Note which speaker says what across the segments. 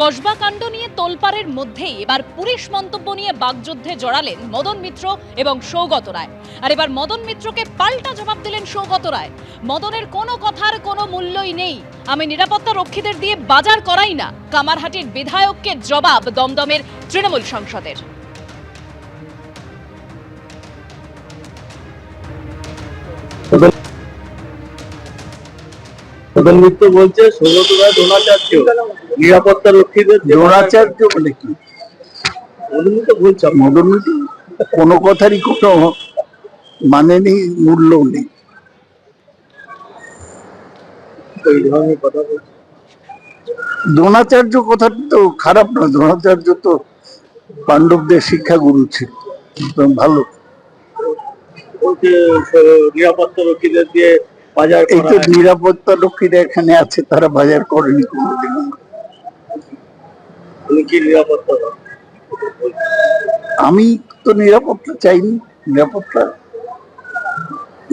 Speaker 1: কসবা কাণ্ড নিয়ে তোলপাড়ের মধ্যেই এবার পুলিশ মন্তব্য নিয়ে বাগযুদ্ধে জড়ালেন মদন মিত্র এবং সৌগত রায়। আর এবার মদন মিত্রকে পাল্টা জবাব দিলেন সৌগত রায়। মদনের কোনো কথার কোনো মূল্যই নেই, আমি নিরাপত্তা রক্ষীদের দিয়ে বাজার করাই না, কামারহাটির বিধায়ককে জবাব দমদমের তৃণমূল সাংসদের।
Speaker 2: মদন মিত্র বলছে সৌগত রায় দ্রোণাচার্য, নিরাপত্তা রক্ষীদের দ্রোণাচার্য বলে কি? মদন মিত্র বলছে মদন মিত্র কোনো কথারই কোনো মানে নেই, মূল্য নেই, এই ধরনের কথা বলছে। দ্রোণাচার্য কথাটা তো খারাপ না, দ্রোণাচার্য তো পাণ্ডবদের শিক্ষাগুরু ছিল, ভালো। নিরাপত্তা রক্ষীদের দিয়ে বাজার, এই তো নিরাপত্তা রক্ষীরা এখানে আছে, তারা বাজার করেনি কোনোদিন। কি নিরাপত্তা? আমি তো নিরাপত্তা চাইনি, নিরাপত্তা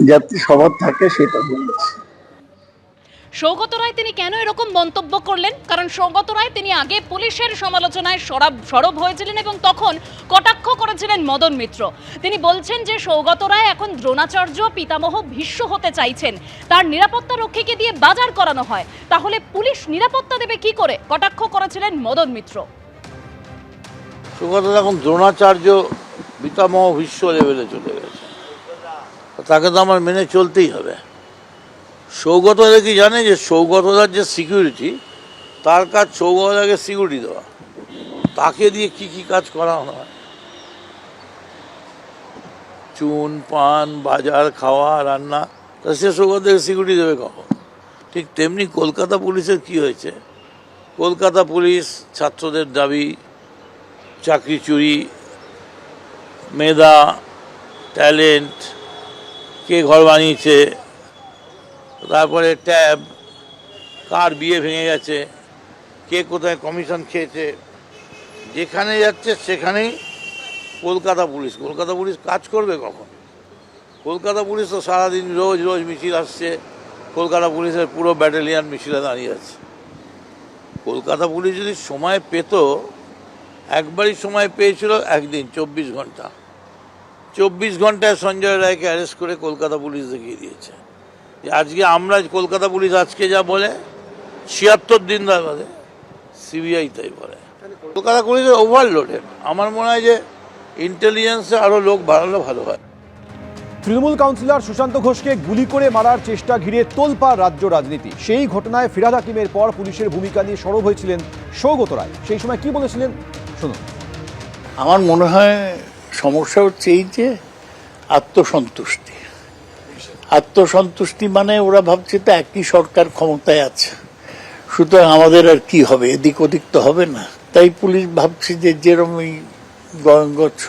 Speaker 2: যাতে সবার থাকে সেটা বলেছি।
Speaker 1: সৌগত রায় তিনি কেন এরকম মন্তব্য করলেন? কারণ সৌগত রায় তিনি আগে পুলিশের সমালোচনায় সরব হয়েছিলেন এবং তখন কটাক্ষ করেছিলেন মদন মিত্র। তিনি বলছেন যে সৌগত রায় এখন দ্রোণাচার্য পিতামহ ভীষ্ম হতে চাইছেন, তার নিরাপত্তা রক্ষীকে দিয়ে বাজার করানো হয়, তাহলে পুলিশ নিরাপত্তা দেবে কি করে? কটাক্ষ করেছিলেন মদন মিত্র।
Speaker 3: সৌগত এখন দ্রোণাচার্য পিতামহ ভীষ্ম লেভেলে চলে গেছে, তাকে তো আমার মেনে চলতেই হবে। সৌগতদা কি জানে যে সৌগতদার যে সিকিউরিটি, তার কাজ সৌগতদাকে সিকিউরিটি দেওয়া, তাকে দিয়ে কি কি কাজ করানো হয়, চুন পান বাজার খাওয়া রান্না, তা সে সৌগতদাকে সিকিউরিটি দেবে কখন? ঠিক তেমনি কলকাতা পুলিশের কি হয়েছে, কলকাতা পুলিশ ছাত্রদের দাবি, চাকরি চুরি, মেধা, ট্যালেন্ট, কে ঘর বানিয়েছে, তারপরে ট্যাব, কার বিয়ে ভেঙে গেছে, কে কোথায় কমিশন খেয়েছে, যেখানে যাচ্ছে সেখানেই কলকাতা পুলিশ কাজ করবে কখন? কলকাতা পুলিশ তো সারাদিন রোজ রোজ মিছিল আসছে, কলকাতা পুলিশের পুরো ব্যাটালিয়ান মিছিলে দাঁড়িয়ে আছে। কলকাতা পুলিশ যদি সময় পেত, একবারই সময় পেয়েছিল, একদিন 24 ঘন্টা, 24 ঘন্টায় সঞ্জয় রায়কে অ্যারেস্ট করে কলকাতা পুলিশ দেখিয়ে দিয়েছে যে আজকে আমরা, কলকাতা পুলিশ আজকে যা বলে 76 দিন বাদে সিবিআই তাই বলে। Kolkata police overloaded. আমার মনে হয় যে ইন্টেলিজেন্সে আরও লোক বাড়ালে ভালো হয়।
Speaker 4: তৃণমূল কাউন্সিলর সুশান্ত ঘোষকে গুলি করে মারার চেষ্টা ঘিরে তোলপাড় রাজ্য রাজনীতি। সেই ঘটনায় ফিরহাদ হাকিমের পর পুলিশের ভূমিকা নিয়ে সরব হয়েছিলেন সৌগত রায়। সেই সময় কি বলেছিলেন শুনুন।
Speaker 2: আমার মনে হয় সমস্যা হচ্ছে এই যে আত্মসন্তুষ্টি মানে ওরা ভাবছে তো একই সরকার ক্ষমতায় আছে, সুতরাং আমাদের আর কি হবে, এদিক ওদিক তো হবে না। তাই পুলিশ ভাবছে যে যেরকম এই গচ্ছ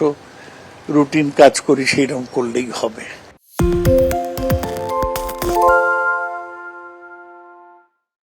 Speaker 2: রুটিন কাজ করি সেইরকম করলেই হবে।